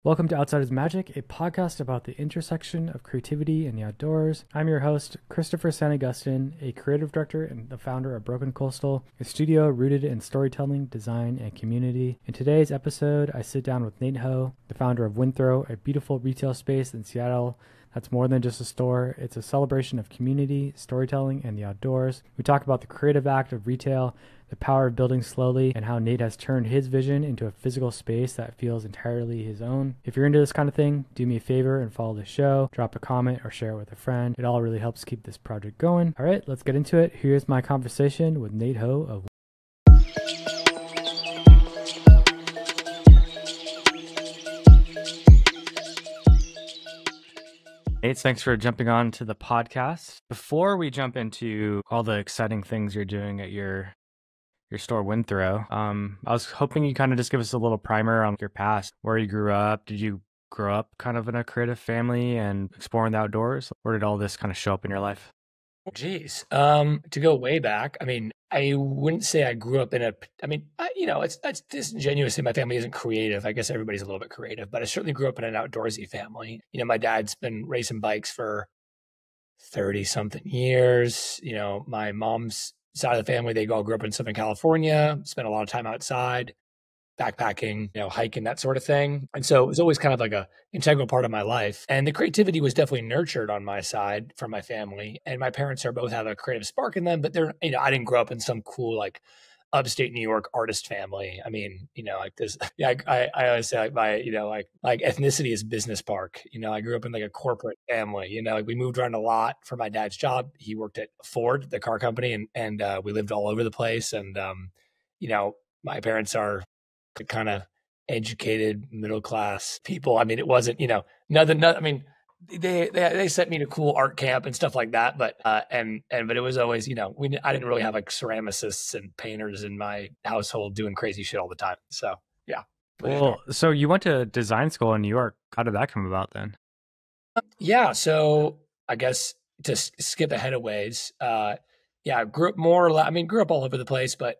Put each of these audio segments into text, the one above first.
Welcome to Outsiders Magic, a podcast about the intersection of creativity and the outdoors. I'm your host, Christopher San Augustine, a creative director and the founder of Broken Coastal, a studio rooted in storytelling, design, and community. In today's episode, I sit down with Nate Hoe, the founder of Windthrow, a beautiful retail space in Seattle that's more than just a store. It's a celebration of community, storytelling, and the outdoors. We talk about the creative act of retail, the power of building slowly, and how Nate has turned his vision into a physical space that feels entirely his own. If you're into this kind of thing, do me a favor and follow the show, drop a comment, or share it with a friend. It all really helps keep this project going. All right, let's get into it. Here's my conversation with Nate Hoe of Nate, thanks for jumping on to the podcast. Before we jump into all the exciting things you're doing at your store Windthrow, I was hoping you kind of just give us a little primer on your past, where you grew up. Did you grow up kind of in a creative family and exploring the outdoors? Or did all this kind of show up in your life? Geez. To go way back, I wouldn't say I grew up in it's disingenuous to say my family isn't creative. I guess everybody's a little bit creative, but I certainly grew up in an outdoorsy family. My dad's been racing bikes for 30 something years. My mom's side of the family, they all grew up in Southern California, spent a lot of time outside, backpacking, hiking, that sort of thing. And so it was always kind of like a integral part of my life. And the creativity was definitely nurtured on my side from my family. And my parents are both have a creative spark in them, but I didn't grow up in some cool, like upstate New York artist family. Like this, yeah, I always say like like ethnicity is business park. I grew up in like a corporate family, like we moved around a lot for my dad's job. He worked at Ford, the car company, and we lived all over the place. And, my parents are kind of educated middle class people. It wasn't, nothing. They sent me to cool art camp and stuff like that, but but it was always, I didn't really have like ceramicists and painters in my household doing crazy shit all the time. So yeah. Well, so you went to design school in New York. How did that come about then? Yeah. So I guess to skip ahead of ways, yeah, grew up all over the place, but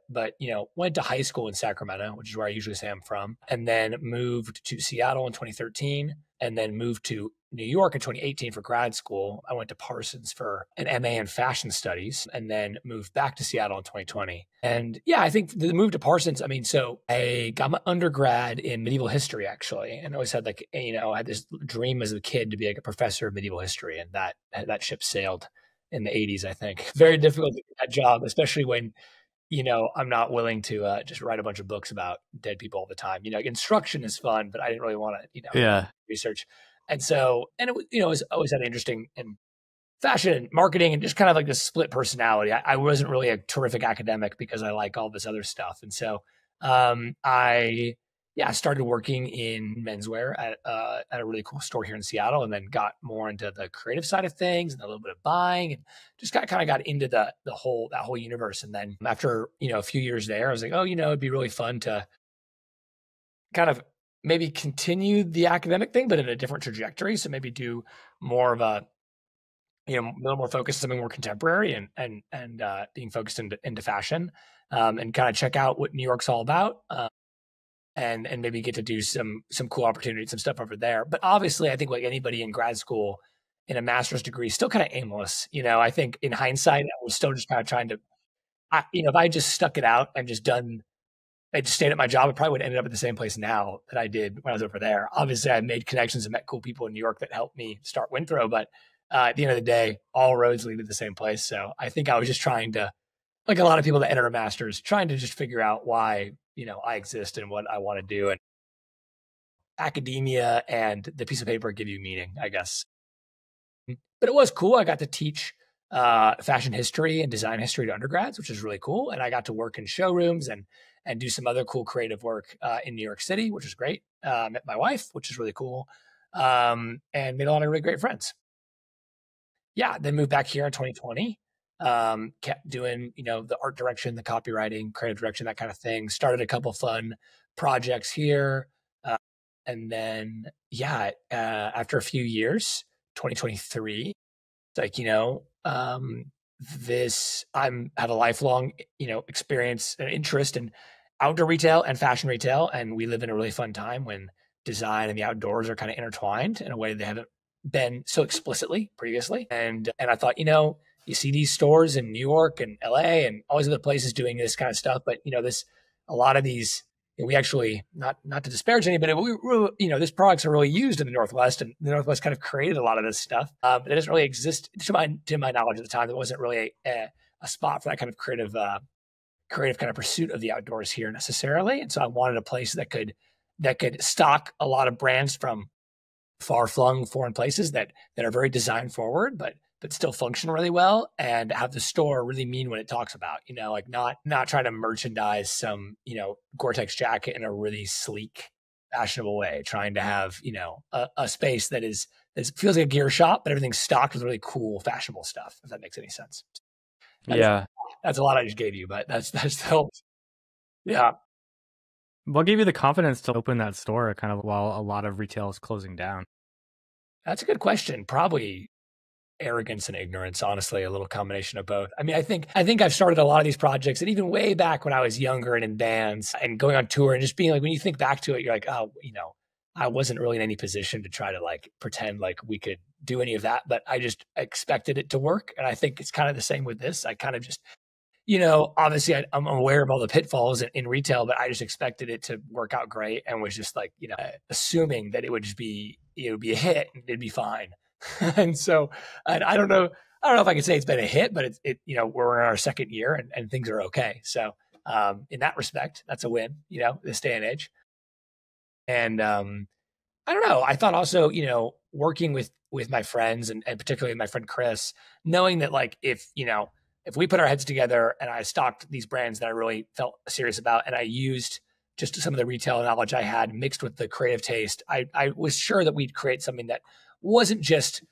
went to high school in Sacramento, which is where I usually say I'm from, and then moved to Seattle in 2013, and then moved to New York in 2018 for grad school. I went to Parsons for an MA in fashion studies, and then moved back to Seattle in 2020. And yeah, I think the move to Parsons, so I got my undergrad in medieval history actually, and I always had I had this dream as a kid to be like a professor of medieval history, and that ship sailed in the 80s, I think. Very difficult to get that job, especially when, I'm not willing to just write a bunch of books about dead people all the time. Instruction is fun, but I didn't really want to, Yeah. research. And so, and it was, it was always had interesting in fashion and marketing and just kind of like this split personality. I wasn't really a terrific academic because I like all this other stuff. And so, I yeah, started working in menswear at a really cool store here in Seattle, and then got more into the creative side of things and a little bit of buying, and just kind of got into that whole universe. And then after a few years there, I was like, oh, it'd be really fun to kind of maybe continue the academic thing, but in a different trajectory. So maybe do more of a a little more focused, something more contemporary, and being focused into fashion, and kind of check out what New York's all about. And maybe get to do some cool opportunities, some stuff over there. But obviously, I think like anybody in grad school in a master's degree, still kind of aimless. I think in hindsight, I was still just kind of trying to, if I just stuck it out and I just stayed at my job, I probably would have ended up at the same place now that I did when I was over there. Obviously, I made connections and met cool people in New York that helped me start Windthrow, but at the end of the day, all roads lead to the same place. So I think I was just trying to, like a lot of people that enter a master's, trying to just figure out why I exist and what I want to do. And academia and the piece of paper give you meaning, I guess. But it was cool. I got to teach fashion history and design history to undergrads, which is really cool. And I got to work in showrooms and do some other cool creative work in New York City, which is great. Met my wife, which is really cool, and made a lot of really great friends. Yeah, then moved back here in 2020. Kept doing, the art direction, the copywriting, creative direction, that kind of thing. Started a couple fun projects here. And then, yeah, after a few years, 2023, it's like, I'm have a lifelong, experience and interest in outdoor retail and fashion retail. And we live in a really fun time when design and the outdoors are kind of intertwined in a way they haven't been so explicitly previously. And I thought, you see these stores in New York and LA and all these other places doing this kind of stuff, but a lot of these, we actually, not to disparage anybody, but these products are really used in the Northwest, and the Northwest kind of created a lot of this stuff. It doesn't really exist to my knowledge at the time. There wasn't really a spot for that kind of creative kind of pursuit of the outdoors here necessarily. And so I wanted a place that could stock a lot of brands from far-flung foreign places that are very design forward, but still function really well, and have the store really mean what it talks about. Like not trying to merchandise some Gore-Tex jacket in a really sleek, fashionable way. Trying to have a space that feels like a gear shop, but everything's stocked with really cool, fashionable stuff. If that makes any sense. That's a lot I just gave you, but that's helped. Yeah. What gave you the confidence to open that store kind of while a lot of retail is closing down? That's a good question. Probably arrogance and ignorance, honestly, a little combination of both. I mean, I think I've started a lot of these projects, and even way back when I was younger and in bands and going on tour and just being like, when you think back to it, you're like, oh, I wasn't really in any position to try to like pretend like we could do any of that, but I just expected it to work. And I think it's kind of the same with this. I kind of just, obviously I'm aware of all the pitfalls in retail, but I just expected it to work out great, and was just like, assuming that it would just be, it would be a hit and it'd be fine. And so I don't know if I can say it's been a hit, but we're in our second year and things are okay. So in that respect, that's a win, this day and age. And I don't know. I thought also, working with my friends and particularly my friend Chris, knowing that like if we put our heads together and I stocked these brands that I really felt serious about, and I used just some of the retail knowledge I had mixed with the creative taste, I was sure that we'd create something that wasn't just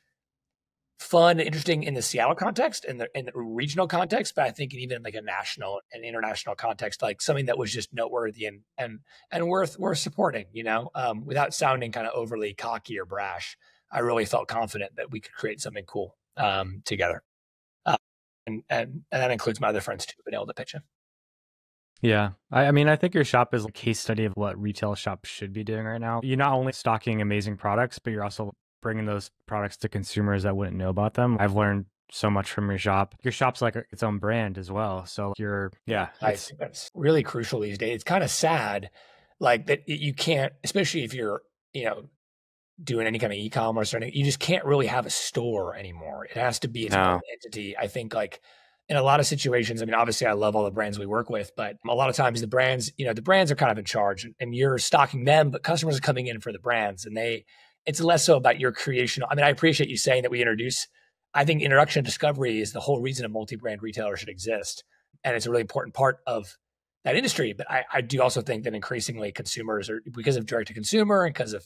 fun and interesting in the Seattle context and in the regional context, but I think even like a national and international context, like something that was just noteworthy and worth supporting, without sounding kind of overly cocky or brash. I really felt confident that we could create something cool together. And that includes my other friends too, being able to pitch in. Yeah. I mean, I think your shop is a case study of what retail shops should be doing right now. You're not only stocking amazing products, but you're also bringing those products to consumers that wouldn't know about them. I've learned so much from your shop. Your shop's like its own brand as well. So I think that's really crucial these days. It's kind of sad, like that you can't, especially if you're, doing any kind of e-commerce or anything, you just can't really have a store anymore. It has to be its own entity. I think like in a lot of situations, I mean, obviously I love all the brands we work with, but a lot of times the brands are kind of in charge and you're stocking them, but customers are coming in for the brands, and it's less so about your creation. I mean, I appreciate you saying that I think introduction and discovery is the whole reason a multi-brand retailer should exist. And it's a really important part of that industry. But I do also think that increasingly consumers are, because of direct to consumer and because of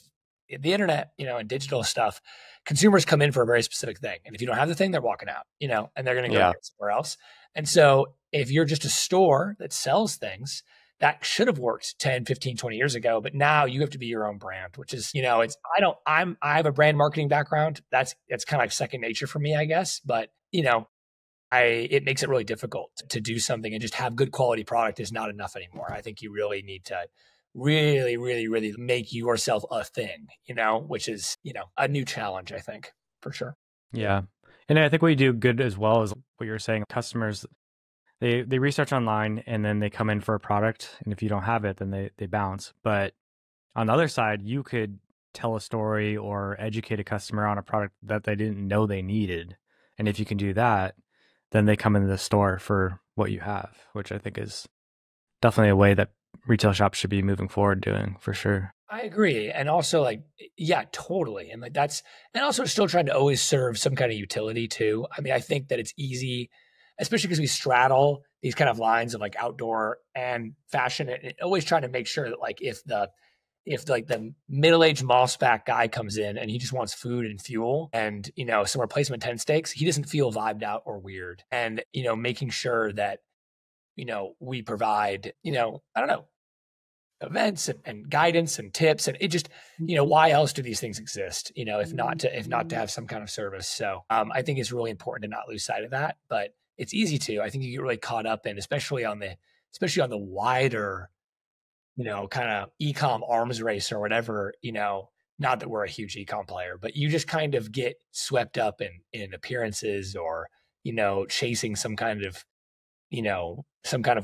the internet, and digital stuff, consumers come in for a very specific thing. And if you don't have the thing, they're walking out, and they're going to go get somewhere else. And so if you're just a store that sells things, that should have worked 10, 15, 20 years ago, but now you have to be your own brand, which is, I have a brand marketing background. That's kind of like second nature for me, I guess. But, it makes it really difficult to do something and just have good quality product is not enough anymore. I think you really need to really, really, really make yourself a thing, which is, a new challenge, I think, for sure. Yeah. And I think what you do good as well is what you're saying, customers, they research online and then they come in for a product. And if you don't have it, then they bounce. But on the other side, you could tell a story or educate a customer on a product that they didn't know they needed. And if you can do that, then they come into the store for what you have, which I think is definitely a way that retail shops should be moving forward doing, for sure. I agree. And also totally. And and also still trying to always serve some kind of utility too. I mean, I think that it's easy, especially because we straddle these kind of lines of like outdoor and fashion, and always trying to make sure that like if the middle-aged mossback guy comes in and he just wants food and fuel and, some replacement tent stakes, he doesn't feel vibed out or weird. And, making sure that, we provide, I don't know, events and guidance and tips, and it just, why else do these things exist? If not to have some kind of service. So I think it's really important to not lose sight of that, but it's easy to. I think you get really caught up in, especially on the wider kind of e-com arms race or whatever, not that we're a huge e-com player, but you just kind of get swept up in appearances or, chasing some kind of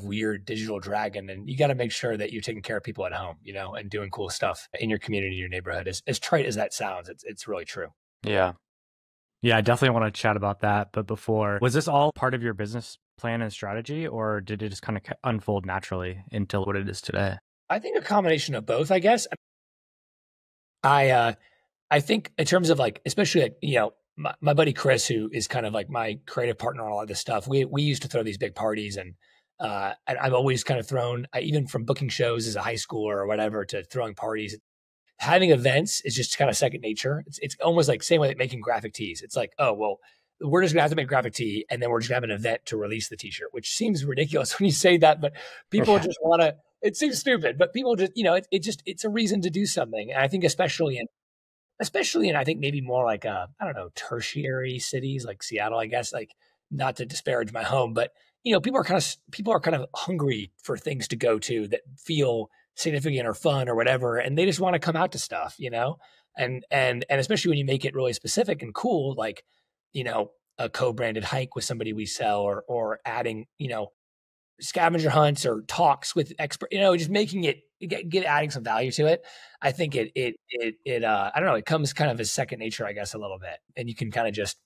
weird digital dragon. And you got to make sure that you're taking care of people at home, and doing cool stuff in your community, your neighborhood. As trite as that sounds, it's really true. Yeah. Yeah, I definitely want to chat about that. But before, was this all part of your business plan and strategy, or did it just kind of unfold naturally into what it is today? I think a combination of both, I guess. I think in terms of like, especially like, my buddy Chris, who is kind of like my creative partner on a lot of this stuff, we used to throw these big parties, and I've always kind of thrown, even from booking shows as a high schooler or whatever to throwing parties. Having events is just kind of second nature. It's almost like same way like making graphic tees. It's like, oh, well, we're just gonna have to make graphic tee, and then we're just gonna have an event to release the t-shirt, which seems ridiculous when you say that, but people just want to. It seems stupid, but people just, it's a reason to do something. And I think especially in I think maybe more like I don't know, tertiary cities like Seattle, I guess, like not to disparage my home, but people are kind of hungry for things to go to that feel significant or fun or whatever, and they just want to come out to stuff, and especially when you make it really specific and cool, like a co-branded hike with somebody we sell, or adding scavenger hunts or talks with expert, just making it get adding some value to it. I think it I don't know, it comes kind of as second nature, I guess, a little bit, and you can kind of just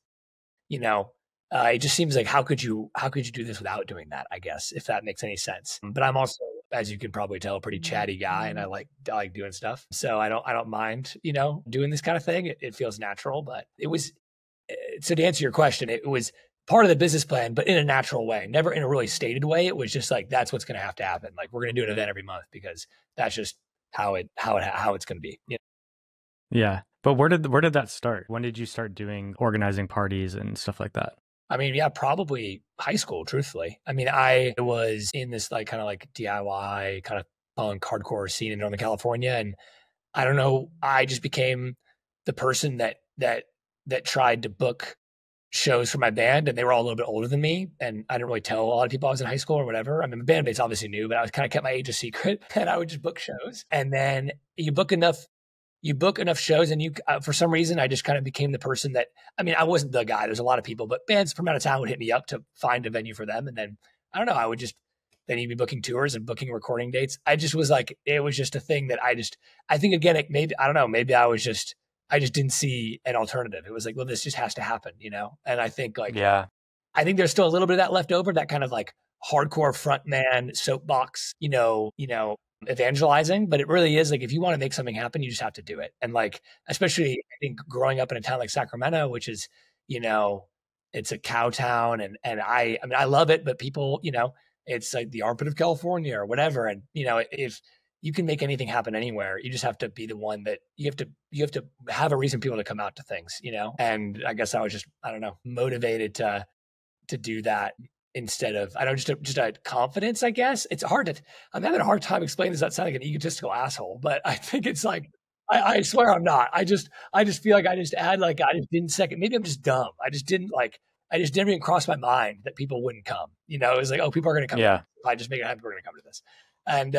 it just seems like how could you do this without doing that, I guess, if that makes any sense. But I'm also, as you can probably tell, a pretty chatty guy, and I like doing stuff, so I don't mind doing this kind of thing. It feels natural. But it was, so to answer your question, it was part of the business plan, but in a natural way, never in a really stated way. It was just like, that's what's going to have to happen. Like, we're going to do an event every month because that's just how it's going to be. Yeah. But where did that start? When did you start doing organizing parties and stuff like that? I mean, yeah, probably high school, truthfully. I mean, I was in this like kind of like DIY kind of punk hardcore scene in Northern California. And I don't know, I just became the person that tried to book shows for my band, and they were all a little bit older than me. And I didn't really tell a lot of people I was in high school or whatever. I mean, the band mates obviously knew, but I was kind of kept my age a secret, and I would just book shows. And then you book enough shows, and you, for some reason, I just kind of became the person that, I mean, I wasn't the guy. There's a lot of people, but bands from out of town would hit me up to find a venue for them. And then, I don't know, I would just, then you'd be booking tours and booking recording dates. I just was like, it was just a thing that I think again, maybe, I don't know, maybe I just didn't see an alternative. It was like, well, this just has to happen, And I think like, yeah, I think there's still a little bit of that left over, that kind of like hardcore frontman soapbox, evangelizing. But it really is like, if you want to make something happen, you just have to do it. And like, especially I think growing up in a town like Sacramento, which is, it's a cow town, and I mean, I love it, but people, it's like the armpit of California or whatever. And, if you can make anything happen anywhere, you just have to be the one that you have to have a reason people to come out to things, And I guess I was just, I don't know, motivated to do that instead of, I don't know, just a confidence, I guess. It's hard I'm having a hard time explaining this. That sounds like an egotistical asshole, but I think it's like, I swear I'm not. I just feel like I just didn't second. Maybe I'm just dumb. I just didn't even cross my mind that people wouldn't come. It was like, oh, people are going to come. Yeah. If I just make it happen, we're going to come to this. And,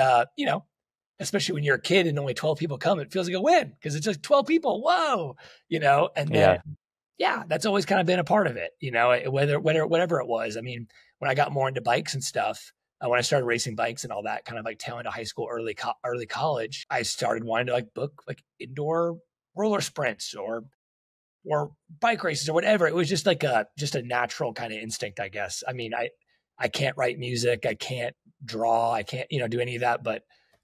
especially when you're a kid and only 12 people come, it feels like a win because it's just 12 people. Whoa. And then, yeah, that's always kind of been a part of it, whatever it was. I mean, when I got more into bikes and stuff, when I started racing bikes and all that, kind of like tail end of high school, early college, I started wanting to like book like indoor roller sprints or bike races or whatever. It was just like a natural kind of instinct, I guess. I mean, I can't write music. I can't draw. I can't, do any of that. But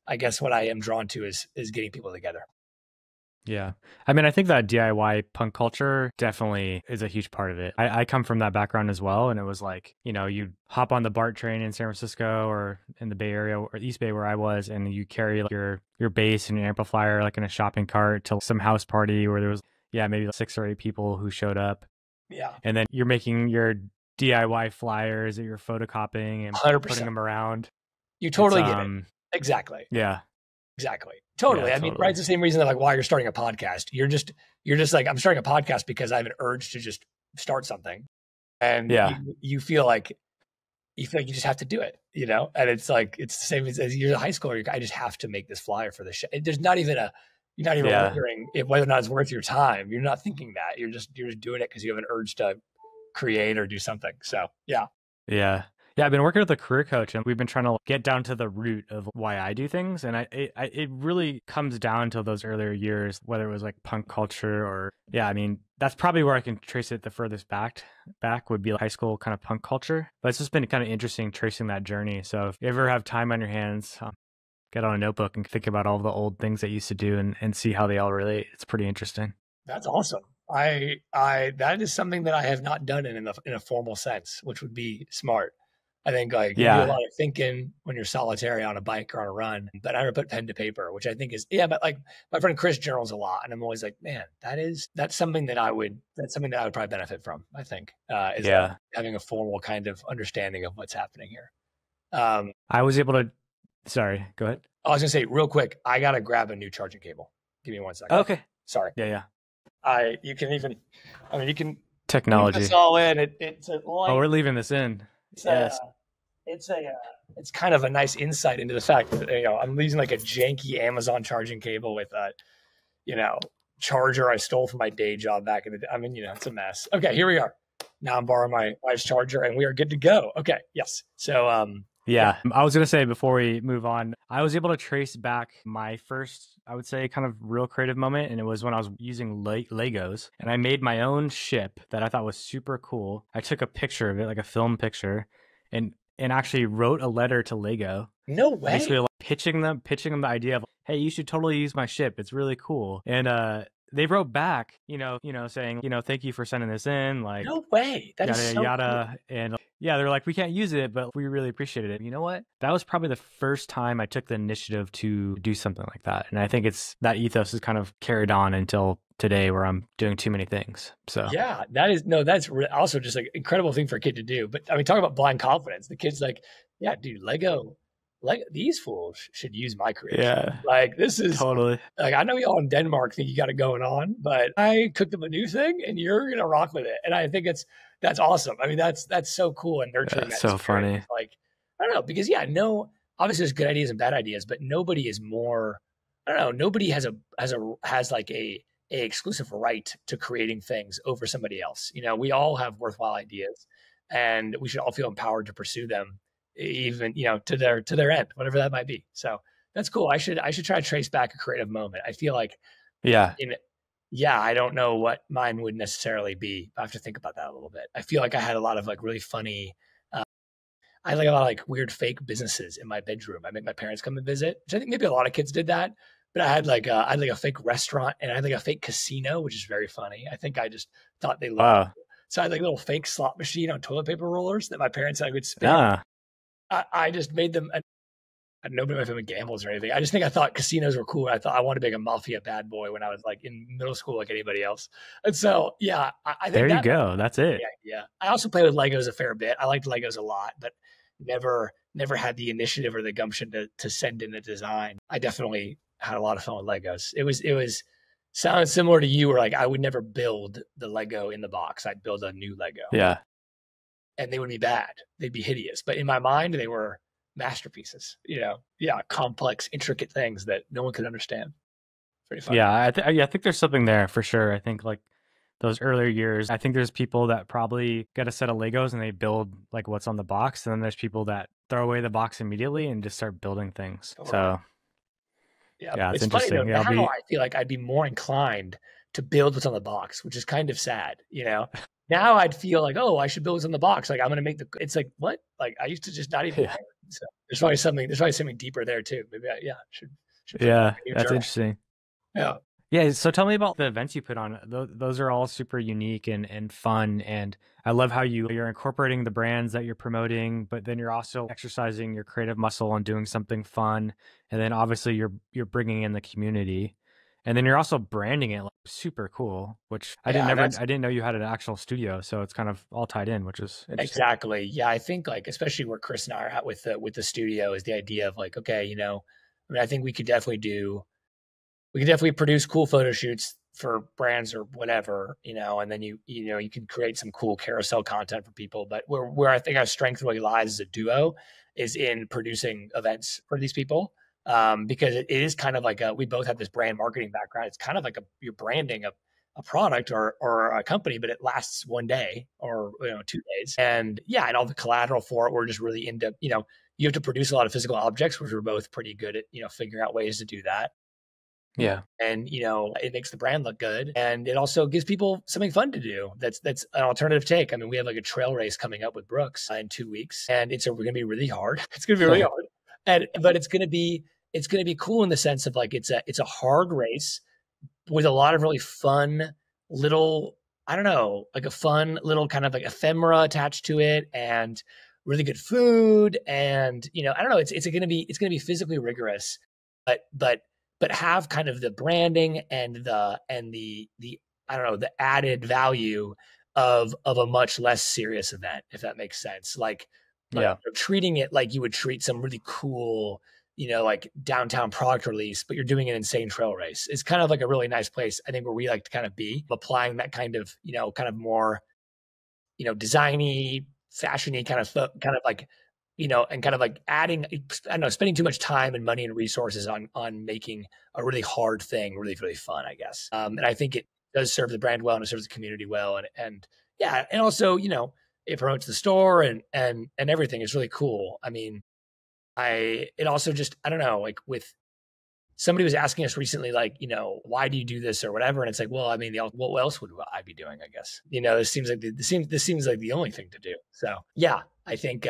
I guess what I am drawn to is getting people together. Yeah. I mean, I think that DIY punk culture definitely is a huge part of it. I come from that background as well. And it was like, you'd hop on the BART train in San Francisco or in the Bay Area or East Bay where I was, and you carry like your bass and your amplifier like in a shopping cart to some house party where there was, maybe like 6 or 8 people who showed up. Yeah. And then you're making your DIY flyers that you're photocopying and 100%. putting them around. You totally get it. Exactly. Yeah. Exactly. Totally. Yeah, I mean, right. It's the same reason that like why you're starting a podcast. You're just like, I'm starting a podcast because I have an urge to just start something. And you feel like you feel like you just have to do it, and it's like, it's the same as you're in high school. I just have to make this flyer for the show. There's not even you're not even wondering whether or not it's worth your time. You're not thinking that. You're just doing it because you have an urge to create or do something. So yeah. Yeah. Yeah, I've been working with a career coach, and we've been trying to get down to the root of why I do things. And it really comes down to those earlier years, whether it was like punk culture or, I mean, that's probably where I can trace it the furthest back would be like high school kind of punk culture. But it's just been kind of interesting tracing that journey. So if you ever have time on your hands, get on a notebook and think about all the old things that you used to do and see how they all relate. It's pretty interesting. That's awesome. That is something that I have not done in a formal sense, which would be smart. I think you do a lot of thinking when you're solitary on a bike or on a run, but I never put pen to paper, which I think is, but like my friend Chris journals a lot. And I'm always like, man, that's something that I would probably benefit from, I think, is having a formal kind of understanding of what's happening here. I was able to, sorry, go ahead. I was going to say real quick, I got to grab a new charging cable. Give me 1 second. Okay. Sorry. Yeah. You can technology. It's all in. It's a line. Oh, we're leaving this in. It's kind of a nice insight into the fact that I'm using like a janky Amazon charging cable with a charger I stole from my day job back in the day. I mean, it's a mess. Okay, here we are. Now I'm borrowing my wife's charger, and we are good to go. Okay, yes. So I was gonna say before we move on, I was able to trace back my first, I would say, kind of real creative moment, and it was when I was using Legos, and I made my own ship that I thought was super cool. I took a picture of it, like a film picture, and actually wrote a letter to Lego. No way. Basically, like, pitching them the idea of, hey, you should totally use my ship. It's really cool. And they wrote back, saying, thank you for sending this in. Like, no way. That yada, is so yada. cool. And they're like, we can't use it, but we really appreciated it. You know what? That was probably the first time I took the initiative to do something like that. And I think that ethos is kind of carried on until today, where I'm doing too many things. So yeah, that's also just like incredible thing for a kid to do. But I mean, talk about blind confidence. The kid's like, yeah, dude, Lego, these fools should use my creation. Yeah, like this is totally, like, I know y'all in Denmark think you got it going on, but I cooked them a new thing and you're gonna rock with it. And I think that's awesome. I mean, that's so cool and nurturing. That's so funny. Like, I don't know, because obviously there's good ideas and bad ideas, but nobody is more. I don't know. Nobody has like a exclusive right to creating things over somebody else. We all have worthwhile ideas, and we should all feel empowered to pursue them, even to their end, whatever that might be. So that's cool. I should try to trace back a creative moment. I feel like I don't know what mine would necessarily be. I have to think about that a little bit. I feel like I had a lot of like really funny. I had like a lot of like weird fake businesses in my bedroom. I made my parents come and visit, which I think maybe a lot of kids did that. But I had like a fake restaurant, and I had like a fake casino, which is very funny. I think I just thought they loved it. So I had like a little fake slot machine on toilet paper rollers that my parents said I could spin. I just made them. Nobody in my family gambles or anything. I just think I thought casinos were cool. I thought I wanted to be a mafia bad boy when I was like in middle school, like anybody else. And so, I think there you go. That's it. Yeah. I also play with Legos a fair bit. I liked Legos a lot, but never had the initiative or the gumption to send in a design. I definitely had a lot of fun with Legos. It was sounded similar to you, where like I would never build the Lego in the box. I'd build a new Lego. Yeah. And they would be bad. They'd be hideous. But in my mind, they were masterpieces. Complex, intricate things that no one could understand. Pretty fun. Yeah, I think there's something there for sure. I think like those earlier years, I think there's people that probably get a set of Legos and they build like what's on the box. And then there's people that throw away the box immediately and just start building things. Totally. So yeah, it's interesting. Funny, though, now I feel like I'd be more inclined to build what's on the box, which is kind of sad, Now I'd feel like, oh, I should build what's on the box. Like I'm going to make it's like, what? Like I used to just not even. So there's probably something deeper there too. Maybe should that's interesting. Yeah. So tell me about the events you put on. Those are all super unique and fun. And I love how you're incorporating the brands that you're promoting, but then you're also exercising your creative muscle and doing something fun. And then obviously you're bringing in the community, and then you're also branding it like super cool, which I didn't know you had an actual studio. So it's kind of all tied in, which is interesting. Exactly. Yeah. I think like, especially where Chris and I are at with the studio, is the idea of like, okay, I mean, I think we could definitely produce cool photo shoots for brands or whatever, and then you can create some cool carousel content for people. But where I think our strength really lies as a duo is in producing events for these people. Because it is kind of like we both have this brand marketing background. It's kind of like you're branding a product or a company, but it lasts one day or 2 days. And and all the collateral for it, we're just really into, you have to produce a lot of physical objects, which we're both pretty good at, figuring out ways to do that. Yeah. And, it makes the brand look good. And it also gives people something fun to do. That's an alternative take. I mean, we have like a trail race coming up with Brooks in 2 weeks, and we're going to be really hard. It's going to be really hard. But it's going to be cool in the sense of like, it's a hard race with a lot of really fun little, I don't know, like a fun little kind of like ephemera attached to it, and really good food. And, I don't know, it's going to be physically rigorous, but have kind of the branding and the I don't know, the added value of a much less serious event, if that makes sense. Like treating it like you would treat some really cool, like downtown product release, but you're doing an insane trail race. It's kind of like a really nice place, I think, where we like to kind of be applying that kind of, kind of more, designy, fashiony kind of like, and kind of like adding, I don't know, spending too much time and money and resources on making a really hard thing really, really fun, I guess. And I think it does serve the brand well, and it serves the community well. And also, it promotes the store and everything. It's really cool. I mean, it also just, I don't know, like with somebody was asking us recently, like, why do you do this or whatever? And it's like, well, I mean, what else would I be doing? I guess, this seems like the only thing to do. So yeah, I think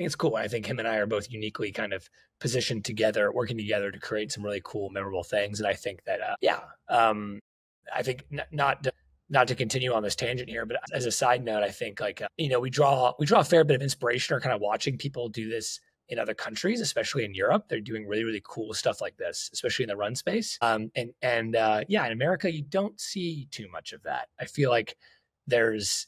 it's cool. I think him and I are both uniquely kind of positioned together, working together to create some really cool, memorable things. And I think that, I think not to continue on this tangent here, but as a side note, I think like, we draw a fair bit of inspiration or kind of watching people do this in other countries, especially in Europe. They're doing really, really cool stuff like this, especially in the run space. In America, you don't see too much of that. I feel like it's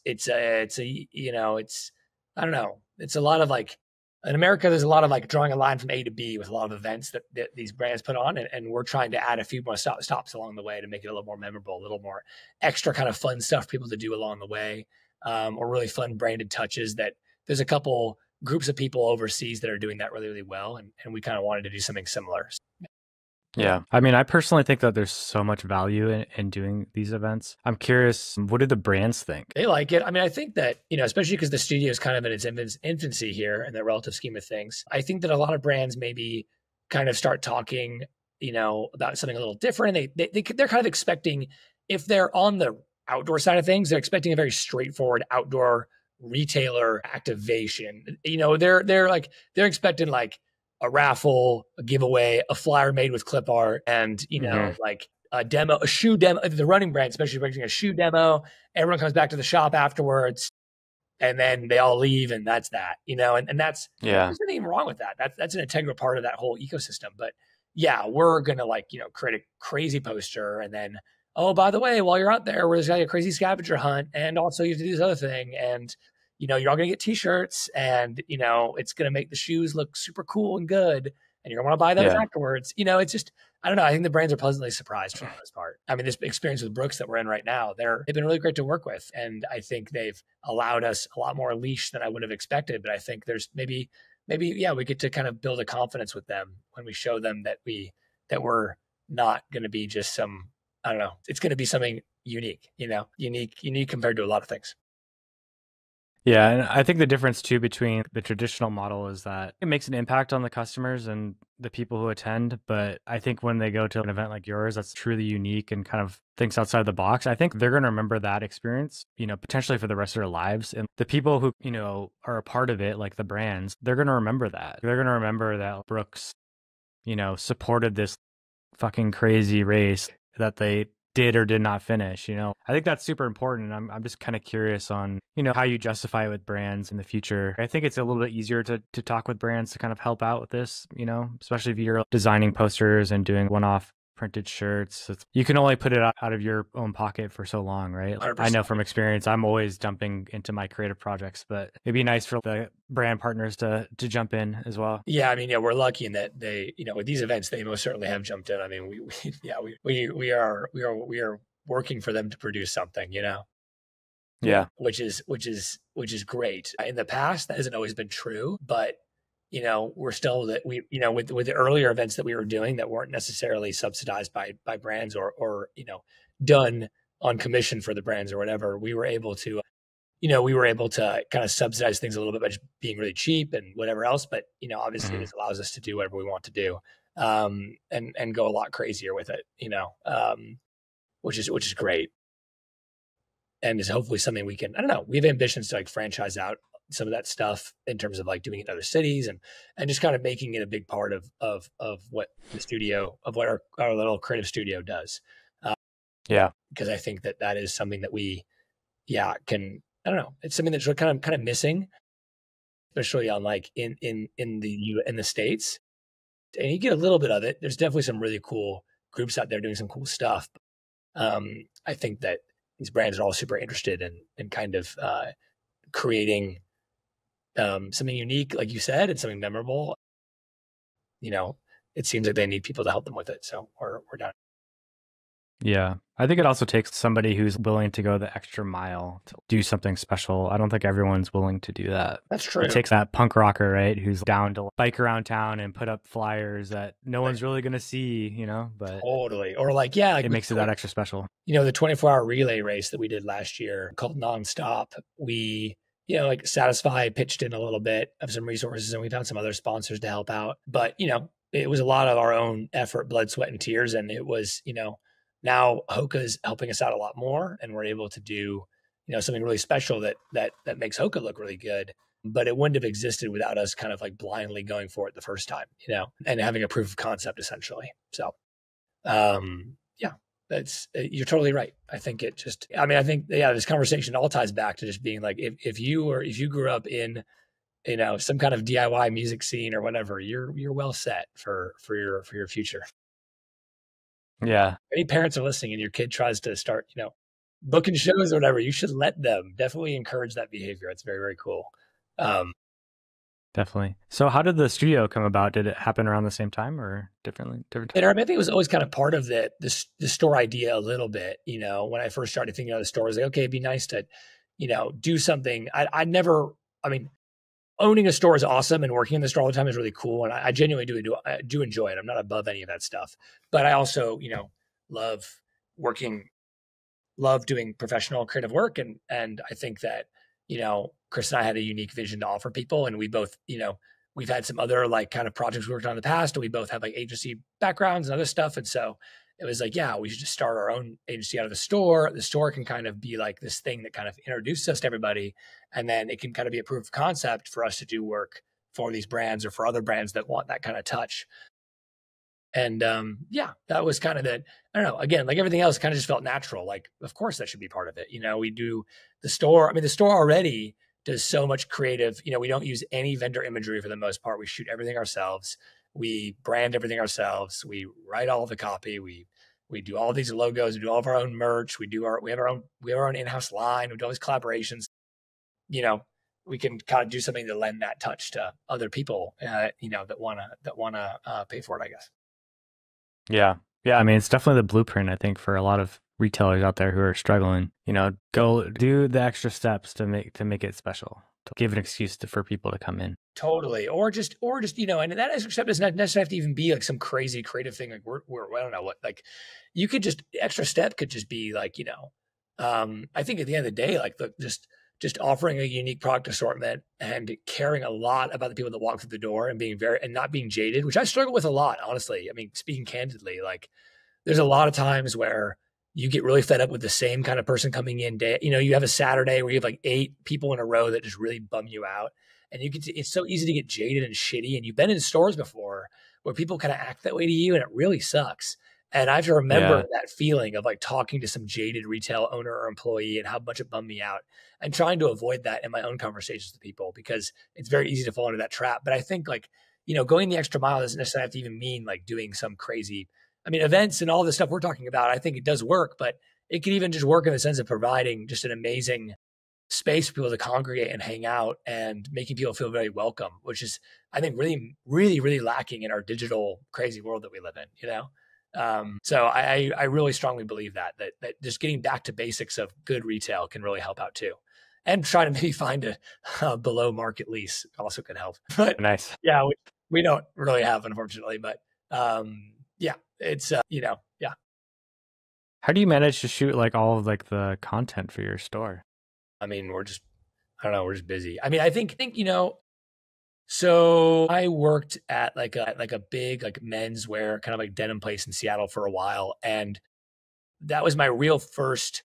I don't know. It's a lot of like, in America, there's a lot of like drawing a line from A to B with a lot of events that these brands put on. And we're trying to add a few more stops along the way to make it a little more memorable, a little more extra kind of fun stuff for people to do along the way, or really fun branded touches that there's a couple groups of people overseas that are doing that really, really well. And we kind of wanted to do something similar. Yeah. I mean, I personally think that there's so much value in doing these events. I'm curious, what do the brands think? They like it. I mean, I think that, especially because the studio is kind of in its infancy here in the relative scheme of things, I think that a lot of brands maybe kind of start talking, about something a little different. They're kind of expecting, if they're on the outdoor side of things, they're expecting a very straightforward outdoor retailer activation. They're expecting like a raffle, a giveaway, a flyer made with clip art, and like a demo, a shoe demo. The running brand, especially bringing a shoe demo, everyone comes back to the shop afterwards, and then they all leave, and that's that. And that's there's nothing wrong with that. That's an integral part of that whole ecosystem. But yeah, we're gonna create a crazy poster, and then, oh, by the way, while you're out there, there's like a crazy scavenger hunt, and also you have to do this other thing, and you're all going to get t-shirts, and it's going to make the shoes look super cool and good, and you're going to want to buy them afterwards. It's just, I don't know. I think the brands are pleasantly surprised for the most part. I mean, this experience with Brooks that we're in right now, they've been really great to work with, and I think they've allowed us a lot more leash than I would have expected. But I think there's maybe we get to kind of build a confidence with them when we show them that we're not going to be just some, I don't know, it's going to be something unique, unique compared to a lot of things. Yeah, and I think the difference too between the traditional model is that it makes an impact on the customers and the people who attend. But I think when they go to an event like yours, that's truly unique and kind of thinks outside the box, I think they're going to remember that experience, potentially for the rest of their lives. And the people who, are a part of it, like the brands, they're going to remember that. They're going to remember that Brooks, supported this fucking crazy race that they did or did not finish. I think that's super important. And I'm just kind of curious on, how you justify it with brands in the future. I think it's a little bit easier to talk with brands to kind of help out with this, especially if you're designing posters and doing one-off printed shirts. You can only put it out of your own pocket for so long, right? 100%. I know from experience, I'm always jumping into my creative projects, but it'd be nice for the brand partners to jump in as well. Yeah, I mean, we're lucky in that they, with these events, they most certainly have jumped in. I mean, we are working for them to produce something, Yeah. which is great. In the past, that hasn't always been true, but we're still that we, with the earlier events that we were doing that weren't necessarily subsidized by brands or done on commission for the brands or whatever, we were able to kind of subsidize things a little bit by just being really cheap and whatever else. But obviously, this allows us to do whatever we want to do, and go a lot crazier with it. Which is great, and is hopefully something we can. I don't know. We have ambitions to like franchise out some of that stuff in terms of like doing it in other cities and just kind of making it a big part of what the studio, of what our little creative studio does. Yeah. Because I think that is something that we, can, I don't know. It's something that's kind of missing, especially on like in the States. And you get a little bit of it. There's definitely some really cool groups out there doing some cool stuff. I think that these brands are all super interested in kind of creating something unique, like you said, and something memorable. It seems like they need people to help them with it. So we're down. Yeah. I think it also takes somebody who's willing to go the extra mile to do something special. I don't think everyone's willing to do that. That's true. It takes that punk rocker, right, who's down to bike around town and put up flyers that no one's really going to see, but totally. Or like, it makes it that extra special. The 24-hour relay race that we did last year called Nonstop, we, like Satisfy pitched in a little bit of some resources, and we found some other sponsors to help out. But, it was a lot of our own effort, blood, sweat, and tears. And it was, now Hoka's helping us out a lot more, and we're able to do, something really special that makes Hoka look really good. But it wouldn't have existed without us kind of like blindly going for it the first time, and having a proof of concept essentially. So, you're totally right. I think this conversation all ties back to just being like, if you grew up in, some kind of DIY music scene or whatever, you're well set for your future. Yeah. Any parents are listening and your kid tries to start, booking shows or whatever, you should let them. Definitely encourage that behavior. It's very, very cool. Definitely. So how did the studio come about? Did it happen around the same time or different time? I think it was always kind of part of the store idea a little bit. When I first started thinking of the store, I was like, okay, it'd be nice to, do something. Owning a store is awesome, and working in the store all the time is really cool. And I genuinely do enjoy it. I'm not above any of that stuff, but I also, love doing professional creative work. And I think that, Chris and I had a unique vision to offer people. And we both, we've had some other like kind of projects we worked on in the past, and we both have like agency backgrounds and other stuff. And so it was like, we should just start our own agency out of the store. The store can kind of be like this thing that kind of introduces us to everybody. And then it can kind of be a proof of concept for us to do work for these brands or for other brands that want that kind of touch. And that was kind of I don't know, again, like everything else kind of just felt natural. Like, of course that should be part of it. We do the store. The store already does so much creative, we don't use any vendor imagery for the most part. We shoot everything ourselves. We brand everything ourselves. We write all of the copy. We do all these logos. We do all of our own merch. We have our own in-house line. We do all these collaborations. We can kind of do something to lend that touch to other people, that wanna pay for it, I guess. Yeah. It's definitely the blueprint, I think, for a lot of retailers out there who are struggling. Go do the extra steps to make it special, to give an excuse for people to come in. Totally. Or just, and that extra step doesn't necessarily have to even be like some crazy creative thing. Like I don't know what, like you could just, extra step could just be like, I think at the end of the day, like just offering a unique product assortment and caring a lot about the people that walk through the door and and not being jaded, which I struggle with a lot, honestly. Speaking candidly, like there's a lot of times where you get really fed up with the same kind of person coming in day. You have a Saturday where you have like 8 people in a row that just really bum you out. And it's so easy to get jaded and shitty. And you've been in stores before where people kind of act that way to you, and it really sucks. And I have to remember that feeling of like talking to some jaded retail owner or employee and how much it bummed me out, and trying to avoid that in my own conversations with people, because it's very easy to fall into that trap. But I think like, going the extra mile doesn't necessarily have to even mean like doing some crazy, events and all the stuff we're talking about. I think it does work, but it can even just work in the sense of providing just an amazing space for people to congregate and hang out, and making people feel very welcome, which is, I think, really, really, really lacking in our digital crazy world that we live in, So I really strongly believe that just getting back to basics of good retail can really help out too. And trying to maybe find a below market lease also could help. But Nice. yeah, we don't really have, unfortunately. But yeah, it's yeah. How do you manage to shoot like all of like the content for your store? I mean, I don't know, we're just busy. I mean, I think so I worked at like a big like menswear kind of like denim place in Seattle for a while, and that was my real first.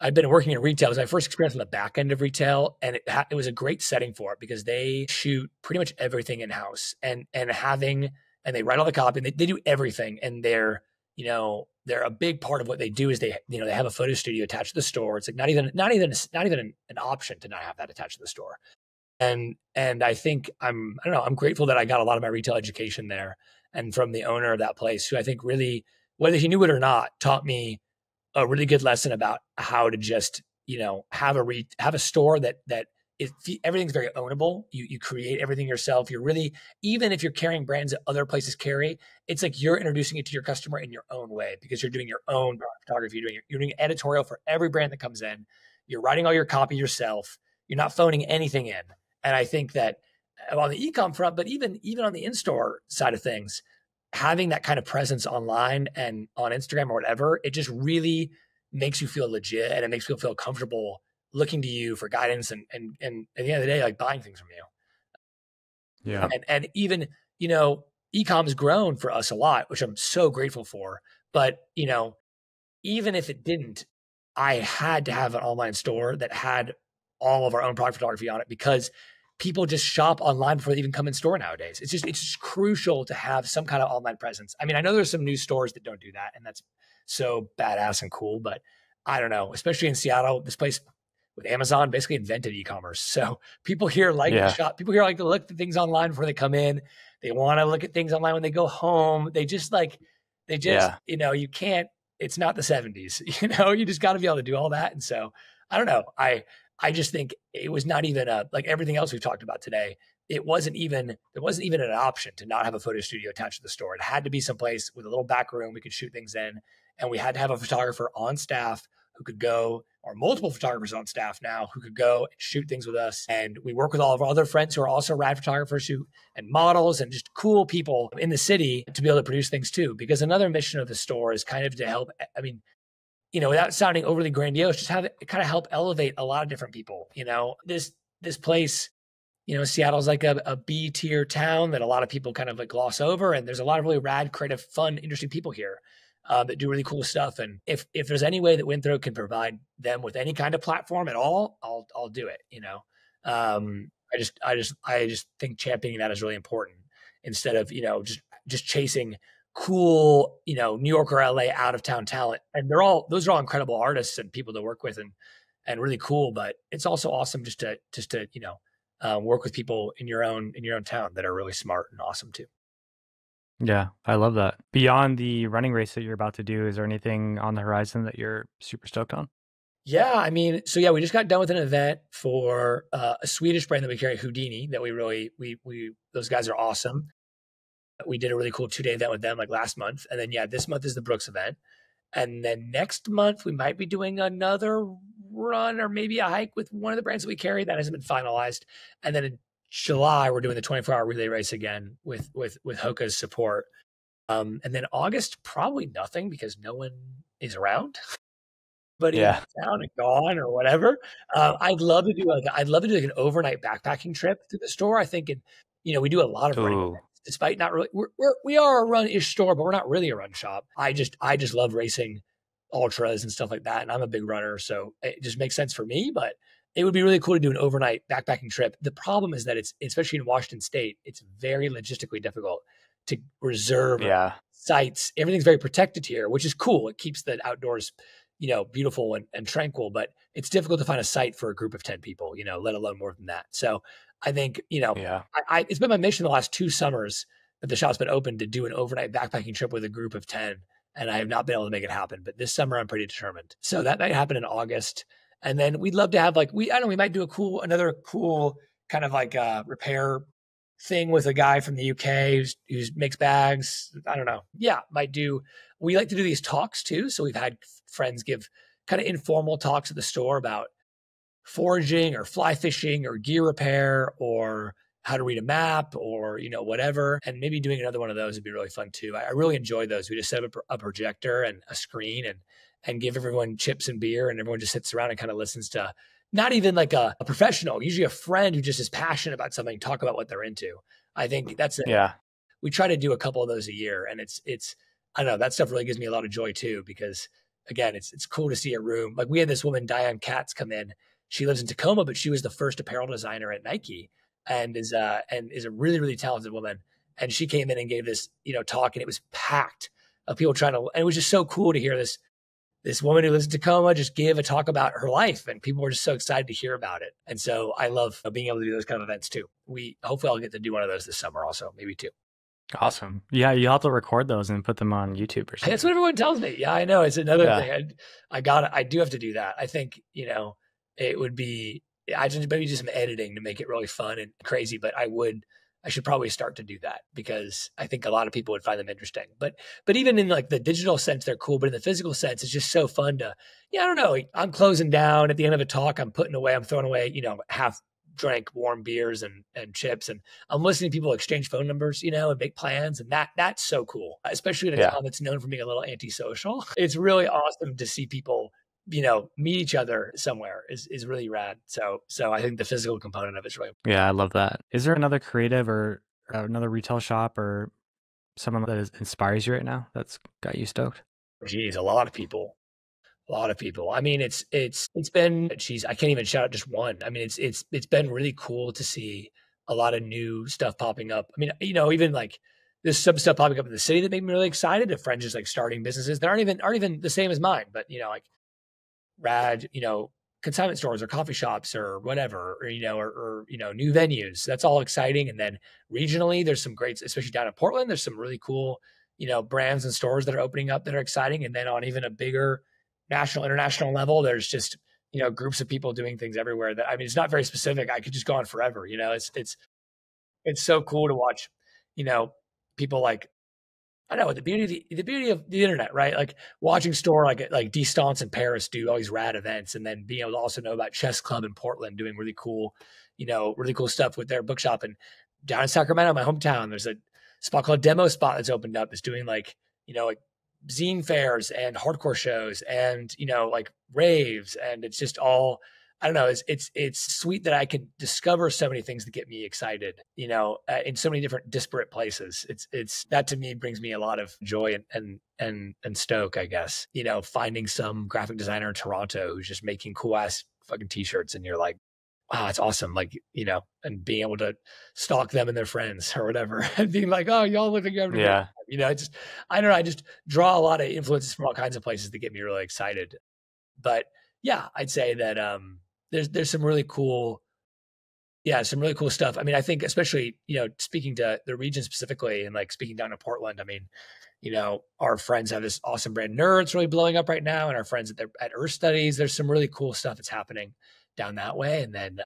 I'd been working in retail. It was my first experience on the back end of retail, and it was a great setting for it because they shoot pretty much everything in house, and they write all the copy, and they do everything, and they're a big part of what they do is they have a photo studio attached to the store. It's like not even an option to not have that attached to the store. And I think I don't know, I'm grateful that I got a lot of my retail education there and from the owner of that place, who I think really, whether he knew it or not, taught me a really good lesson about how to just, have a store that everything's very ownable. You create everything yourself. You're really, even if you're carrying brands that other places carry, it's like you're introducing it to your customer in your own way because you're doing your own photography. You're doing editorial for every brand that comes in. You're writing all your copy yourself. You're not phoning anything in. And I think that on the e-com front, but even on the in-store side of things, having that kind of presence online and on Instagram or whatever, it just really makes you feel legit, and it makes people feel comfortable looking to you for guidance and at the end of the day, like buying things from you. Yeah. And even, e-com has grown for us a lot, which I'm so grateful for. But, even if it didn't, I had to have an online store that had all of our own product photography on it because people just shop online before they even come in store nowadays. It's just crucial to have some kind of online presence. I mean, I know there's some new stores that don't do that, and that's so badass and cool, but I don't know, especially in Seattle, this place with Amazon basically invented e-commerce. So people here like to shop. People here like to look at things online before they come in. They want to look at things online when they go home. You can't, it's not the 70s, you just got to be able to do all that. And so I don't know. I just think it was not even like everything else we've talked about today. There wasn't even an option to not have a photo studio attached to the store. It had to be someplace with a little back room we could shoot things in. And we had to have a photographer on staff who could go, or multiple photographers on staff now who could go and shoot things with us. And we work with all of our other friends who are also rad photographers and models and just cool people in the city to be able to produce things too. Because another mission of the store is kind of to help, I mean, without sounding overly grandiose, just have it kind of help elevate a lot of different people. This place, Seattle's like a B tier town that a lot of people kind of like gloss over. And there's a lot of really rad, creative, fun, interesting people here that do really cool stuff. And if there's any way that Windthrow can provide them with any kind of platform at all, I'll do it. I just think championing that is really important instead of, just chasing cool, New York or LA out of town talent. And those are all incredible artists and people to work with and really cool. But it's also awesome just to work with people in your own town that are really smart and awesome too. Yeah, I love that. Beyond the running race that you're about to do, is there anything on the horizon that you're super stoked on? Yeah, I mean, so yeah, we just got done with an event for a Swedish brand that we carry, Houdini, that those guys are awesome. We did a really cool 2-day event with them like last month. And then, this month is the Brooks event. And then next month, we might be doing another run or maybe a hike with one of the brands that we carry. That hasn't been finalized. And then in July, we're doing the 24-hour relay race again with Hoka's support. And then August, probably nothing because no one is around. But in town and gone or whatever. I'd love to do like an overnight backpacking trip to the store. I think, we do a lot of running events. Despite not really, we are a run-ish store, but we're not really a run shop. I just love racing ultras and stuff like that, and I'm a big runner, so it just makes sense for me. But it would be really cool to do an overnight backpacking trip. The problem is that it's, especially in Washington State, it's very logistically difficult to reserve sites. Everything's very protected here, which is cool. It keeps the outdoors, beautiful and tranquil. But it's difficult to find a site for a group of 10 people, let alone more than that. So I think, it's been my mission the last 2 summers that the shop's been open to do an overnight backpacking trip with a group of 10. And I have not been able to make it happen. But this summer, I'm pretty determined. So that might happen in August. And then we'd love to have we might do another cool kind of like repair thing with a guy from the UK who makes bags. I don't know. Yeah, might do we like to do these talks too. So we've had friends give kind of informal talks at the store about foraging or fly fishing or gear repair or how to read a map or, whatever. And maybe doing another one of those would be really fun too. I really enjoy those. We just set up a projector and a screen and give everyone chips and beer, and everyone just sits around and kind of listens to not even like a professional, usually a friend who just is passionate about something, talk about what they're into. I think that's it. Yeah. We try to do a couple of those a year, and it's I don't know, that stuff really gives me a lot of joy too, because again, it's cool to see a room. Like we had this woman, Diane Katz, come in. She lives in Tacoma, but she was the first apparel designer at Nike and is a really, really talented woman. And she came in and gave this, talk, and it was packed of people trying to, and it was just so cool to hear this woman who lives in Tacoma just give a talk about her life, and people were just so excited to hear about it. And so I love being able to do those kind of events too. Hopefully I'll get to do one of those this summer also, maybe two. Awesome. Yeah, you'll have to record those and put them on YouTube or something. That's what everyone tells me. Yeah, I know. It's another thing. I do have to do that. I think, it would be, I just maybe just some editing to make it really fun and crazy, but I should probably start to do that, because I think a lot of people would find them interesting. But even in like the digital sense, they're cool. But in the physical sense, it's just so fun to, I don't know. I'm closing down at the end of a talk. I'm throwing away, half drank warm beers and chips, and I'm listening to people exchange phone numbers, and make plans. And that's so cool, especially in a town that's known for being a little antisocial. It's really awesome to see people, meet each other somewhere is really rad. So I think the physical component of it's really. Yeah, I love that. Is there another creative or another retail shop or someone that inspires you right now that's got you stoked? Geez, a lot of people. I mean, it's been, I can't even shout out just one. I mean, it's been really cool to see a lot of new stuff popping up. I mean, even like there's some stuff popping up in the city that made me really excited. Of friends just like starting businesses that aren't even the same as mine, but like rad, consignment stores or coffee shops or whatever, or new venues. That's all exciting. And then regionally, there's some great, especially down in Portland, there's some really cool, brands and stores that are opening up that are exciting. And then on even a bigger national, international level, there's just, groups of people doing things everywhere that, I mean, it's not very specific. I could just go on forever. It's so cool to watch, people like, I know the beauty of the internet, right? Like watching store like Distance in Paris do all these rad events, and then being able to also know about Chess Club in Portland doing really cool stuff with their bookshop. And down in Sacramento, my hometown, there's a spot called Demo Spot that's opened up. It's doing like zine fairs and hardcore shows and like raves, and it's just all, I don't know. It's sweet that I can discover so many things that get me excited, in so many different disparate places. It's that to me brings me a lot of joy and stoke, I guess. Finding some graphic designer in Toronto who's just making cool ass fucking t-shirts, and you're like, wow, it's awesome. Like, and being able to stalk them and their friends or whatever, and being like, oh, y'all look like you're having a great time. I don't know. I just draw a lot of influences from all kinds of places that get me really excited. But yeah, I'd say that, there's some really cool stuff. I mean, I think especially, speaking to the region specifically and like speaking down to Portland, I mean, our friends have this awesome brand Nerds really blowing up right now. And our friends at Earth Studies, there's some really cool stuff that's happening down that way. And then,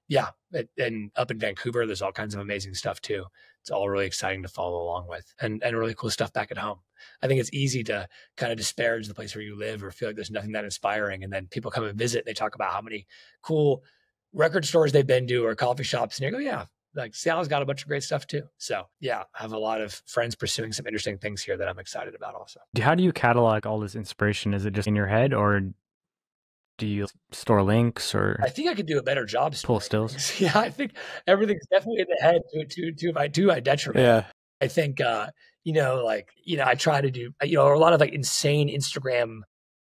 and up in Vancouver, there's all kinds of amazing stuff too. It's all really exciting to follow along with, and really cool stuff back at home. I think it's easy to kind of disparage the place where you live or feel like there's nothing that inspiring. And then people come and visit and they talk about how many cool record stores they've been to or coffee shops. And you go, yeah, like Seattle's got a bunch of great stuff too. So yeah, I have a lot of friends pursuing some interesting things here that I'm excited about also. How do you catalog all this inspiration? Is it just in your head, or do you store links, or? I think I could do a better job. Pull stills. Yeah, I think everything's definitely in the head to my detriment. Yeah. I think, I try to do, a lot of like insane Instagram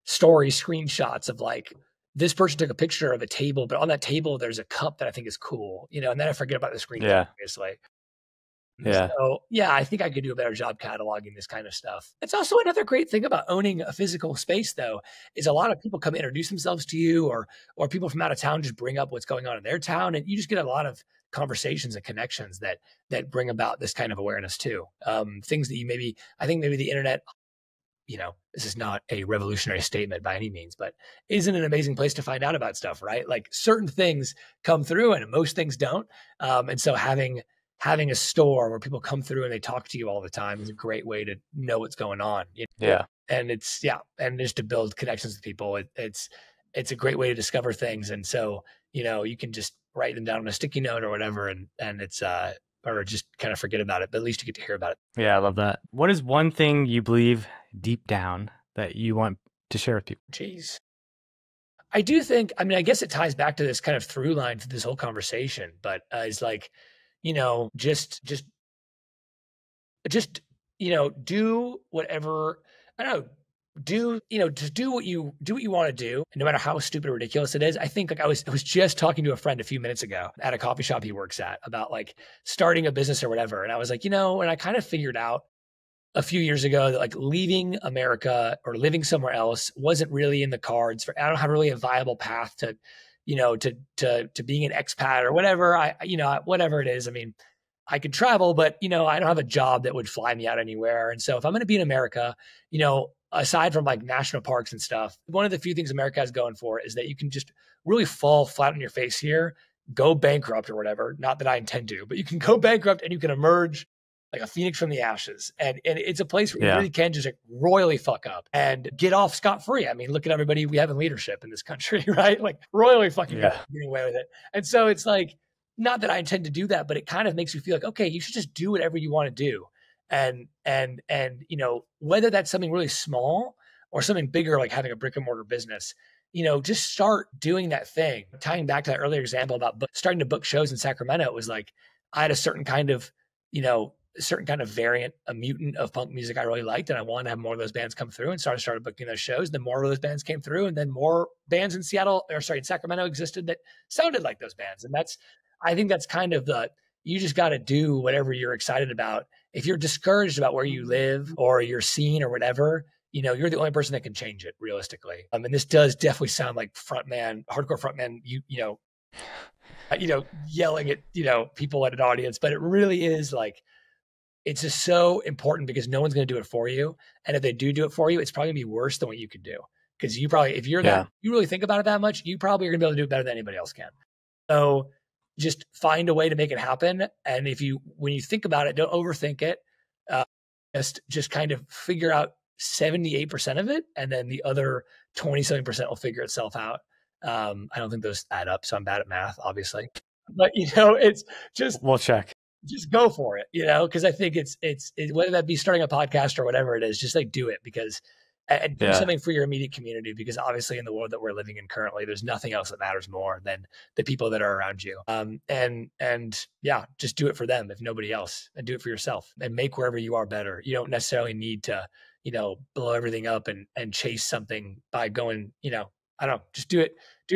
story screenshots of like, this person took a picture of a table, but on that table, there's a cup that I think is cool, and then I forget about the screen. Yeah. Obviously. Yeah. So yeah, I think I could do a better job cataloging this kind of stuff. It's also another great thing about owning a physical space, though, is a lot of people come introduce themselves to you, or people from out of town just bring up what's going on in their town, and you just get a lot of conversations and connections that bring about this kind of awareness too. Things that I think maybe the internet, this is not a revolutionary statement by any means, but isn't an amazing place to find out about stuff, right? Like certain things come through and most things don't. And so having having a store where people come through and they talk to you all the time is a great way to know what's going on. Yeah. And and just to build connections with people, it's a great way to discover things. And so, you can just write them down on a sticky note or whatever, and it's or just kind of forget about it, but at least you get to hear about it. Yeah, I love that. What is one thing you believe deep down that you want to share with people? Jeez. I do think, I guess it ties back to this kind of through line to this whole conversation, but it's like, just, do whatever, I don't know, just do what you want to do, no matter how stupid or ridiculous it is. I think I was just talking to a friend a few minutes ago at a coffee shop he works at about like starting a business or whatever. And I was like, and I kind of figured out a few years ago that like leaving America or living somewhere else wasn't really in the cards I don't have really a viable path to, to being an expat or whatever. Whatever it is. I could travel, but I don't have a job that would fly me out anywhere. And so if I'm going to be in America, aside from like national parks and stuff, one of the few things America has going for it is that you can just really fall flat on your face here, go bankrupt or whatever. Not that I intend to, but you can go bankrupt and you can emerge like a phoenix from the ashes. And it's a place where you really can just like royally fuck up and get off scot-free. Look at everybody we have in leadership in this country, right? Like royally fucking up, getting away with it. And so it's like, not that I intend to do that, but it kind of makes you feel like, okay, you should just do whatever you want to do. And whether that's something really small or something bigger, like having a brick and mortar business, just start doing that thing. Tying back to that earlier example about starting to book shows in Sacramento, it was like, I had a certain kind of variant, a mutant of punk music I really liked. And I wanted to have more of those bands come through, and started booking those shows. Then more of those bands came through, and then more bands in Sacramento existed that sounded like those bands. And I think that's kind of you just got to do whatever you're excited about. If you're discouraged about where you live or your scene or whatever, you're the only person that can change it realistically. And this does definitely sound like hardcore frontman, yelling at, people at an audience, but it really is like, it's just so important because no one's going to do it for you. And if they do it for you, it's probably gonna be worse than what you could do. Cause you probably, if you're you really think about it that much, you probably are gonna be able to do it better than anybody else can. So just find a way to make it happen. And when you think about it, don't overthink it. Just kind of figure out 78% of it. And then the other 27% will figure itself out. I don't think those add up. So I'm bad at math, obviously, but it's just, we'll check. Just go for it, cause I think it's whether that be starting a podcast or whatever it is, just like do it and do something for your immediate community, because obviously in the world that we're living in currently, there's nothing else that matters more than the people that are around you. Just do it for them if nobody else, and do it for yourself and make wherever you are better. You don't necessarily need to, blow everything up and chase something by going, I don't know, just do it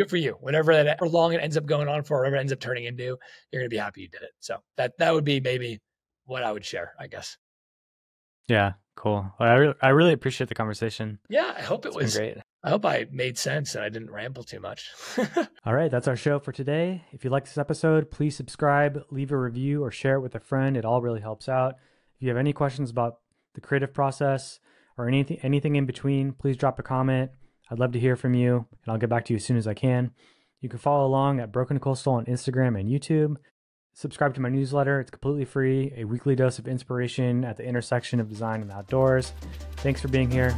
for you. However long it ends up going on for, whatever it ends up turning into, you're going to be happy you did it. So that would be maybe what I would share, I guess. Yeah. Cool. Well, I really appreciate the conversation. Yeah. I hope it was great. I hope I made sense and I didn't ramble too much. All right. That's our show for today. If you like this episode, please subscribe, leave a review, or share it with a friend. It all really helps out. If you have any questions about the creative process or anything in between, please drop a comment. I'd love to hear from you, and I'll get back to you as soon as I can. You can follow along at Broken Coastal on Instagram and YouTube. Subscribe to my newsletter. It's completely free, a weekly dose of inspiration at the intersection of design and outdoors. Thanks for being here.